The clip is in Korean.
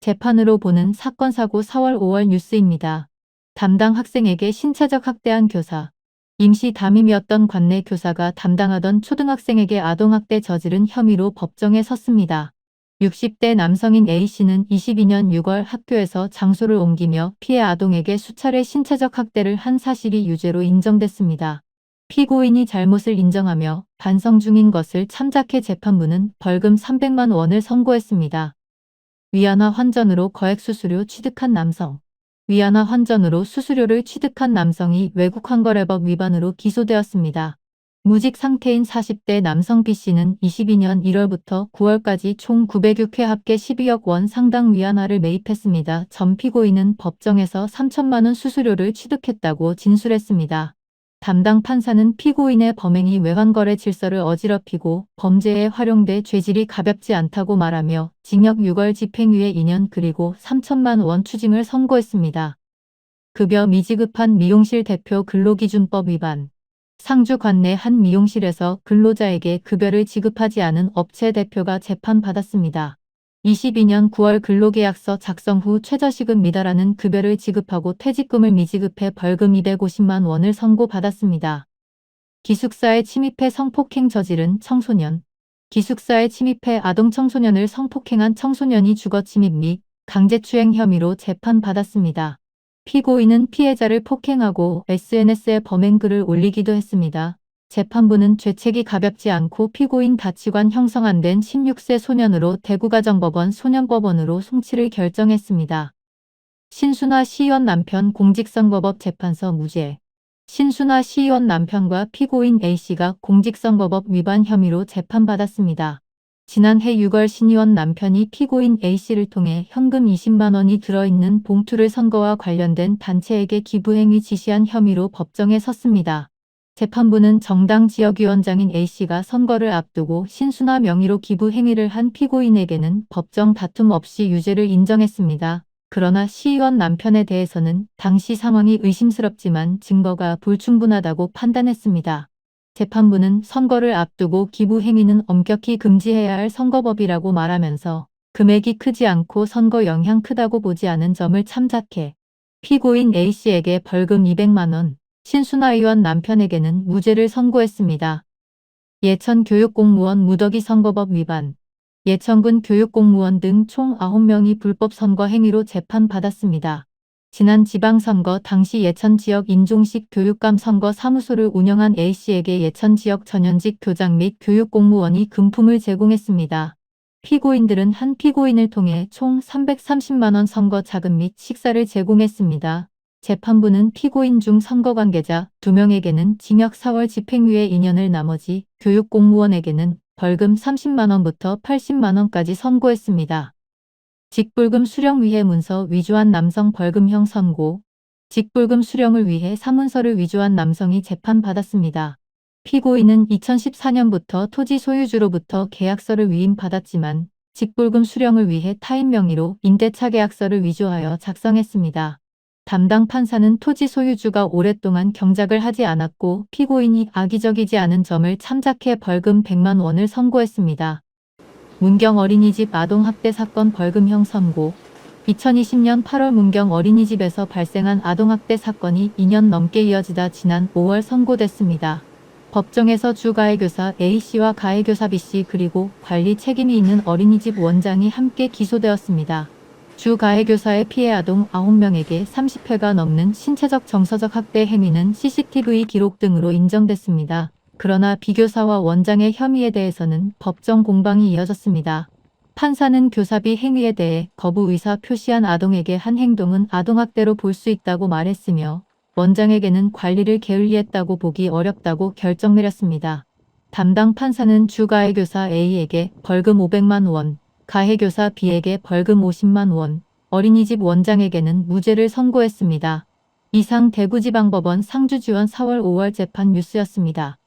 재판으로 보는 사건 사고 4월 5월 뉴스입니다. 담당 학생에게 신체적 학대한 교사. 임시 담임이었던 관내 교사가 담당하던 초등학생에게 아동학대 저지른 혐의로 법정에 섰습니다. 60대 남성인 A씨는 22년 6월 학교에서 장소를 옮기며 피해 아동에게 수차례 신체적 학대를 한 사실이 유죄로 인정됐습니다. 피고인이 잘못을 인정하며 반성 중인 것을 참작해 재판부는 벌금 300만 원을 선고했습니다. 위안화 환전으로 거액수수료 취득한 남성. 위안화 환전으로 수수료를 취득한 남성이 외국환거래법 위반으로 기소되었습니다. 무직 상태인 40대 남성 B씨는 22년 1월부터 9월까지 총 906회 합계 12억 원 상당 위안화를 매입했습니다. 전 피고인은 법정에서 3천만 원 수수료를 취득했다고 진술했습니다. 담당 판사는 피고인의 범행이 외환거래 질서를 어지럽히고 범죄에 활용돼 죄질이 가볍지 않다고 말하며 징역 6월 집행유예 2년 그리고 3천만 원 추징을 선고했습니다. 급여 미지급한 미용실 대표 근로기준법 위반. 상주 관내 한 미용실에서 근로자에게 급여를 지급하지 않은 업체 대표가 재판받았습니다. 22년 9월 근로계약서 작성 후 최저시급 미달하는 급여를 지급하고 퇴직금을 미지급해 벌금 250만 원을 선고받았습니다. 기숙사에 침입해 성폭행 저지른 청소년. 기숙사에 침입해 아동 청소년을 성폭행한 청소년이 주거침입 및 강제추행 혐의로 재판받았습니다. 피고인은 피해자를 폭행하고 SNS에 범행글을 올리기도 했습니다. 재판부는 죄책이 가볍지 않고 피고인 가치관 형성 안 된 16세 소년으로 대구가정법원 소년법원으로 송치를 결정했습니다. 신순아 시의원 남편 공직선거법 재판서 무죄. 신순아 시의원 남편과 피고인 A씨가 공직선거법 위반 혐의로 재판받았습니다. 지난해 6월 신의원 남편이 피고인 A씨를 통해 현금 20만 원이 들어있는 봉투를 선거와 관련된 단체에게 기부행위 지시한 혐의로 법정에 섰습니다. 재판부는 정당 지역위원장인 A씨가 선거를 앞두고 신순아 명의로 기부 행위를 한 피고인에게는 법정 다툼 없이 유죄를 인정했습니다. 그러나 시의원 남편에 대해서는 당시 상황이 의심스럽지만 증거가 불충분하다고 판단했습니다. 재판부는 선거를 앞두고 기부 행위는 엄격히 금지해야 할 선거법이라고 말하면서 금액이 크지 않고 선거 영향 크다고 보지 않은 점을 참작해 피고인 A씨에게 벌금 200만 원, 신순아 의원 남편에게는 무죄를 선고했습니다. 예천 교육공무원 무더기 선거법 위반. 예천군 교육공무원 등 총 9명이 불법 선거 행위로 재판받았습니다. 지난 지방선거 당시 예천 지역 인종식 교육감 선거 사무소를 운영한 A씨에게 예천 지역 전현직 교장 및 교육공무원이 금품을 제공했습니다. 피고인들은 한 피고인을 통해 총 330만 원 선거 자금 및 식사를 제공했습니다. 재판부는 피고인 중 선거 관계자 2명에게는 징역 4월 집행유예 2년을 나머지 교육공무원에게는 벌금 30만 원부터 80만 원까지 선고했습니다. 직불금 수령 위해 문서 위조한 남성 벌금형 선고. 직불금 수령을 위해 사문서를 위조한 남성이 재판받았습니다. 피고인은 2014년부터 토지 소유주로부터 계약서를 위임받았지만 직불금 수령을 위해 타인 명의로 임대차 계약서를 위조하여 작성했습니다. 담당 판사는 토지 소유주가 오랫동안 경작을 하지 않았고 피고인이 악의적이지 않은 점을 참작해 벌금 100만 원을 선고했습니다. 문경 어린이집 아동학대 사건 벌금형 선고. 2020년 8월 문경 어린이집에서 발생한 아동학대 사건이 2년 넘게 이어지다 지난 5월 선고됐습니다. 법정에서 주 가해교사 A씨와 가해교사 B씨 그리고 관리 책임이 있는 어린이집 원장이 함께 기소되었습니다. 주 가해교사의 피해 아동 9명에게 30회가 넘는 신체적 정서적 학대 행위는 CCTV 기록 등으로 인정됐습니다. 그러나 비교사와 원장의 혐의에 대해서는 법정 공방이 이어졌습니다. 판사는 교사비 행위에 대해 거부 의사 표시한 아동에게 한 행동은 아동학대로 볼 수 있다고 말했으며 원장에게는 관리를 게을리했다고 보기 어렵다고 결정 내렸습니다. 담당 판사는 주 가해교사 A에게 벌금 500만 원, 가해교사 B에게 벌금 50만 원, 어린이집 원장에게는 무죄를 선고했습니다. 이상 대구지방법원 상주지원 4월 5월 재판 뉴스였습니다.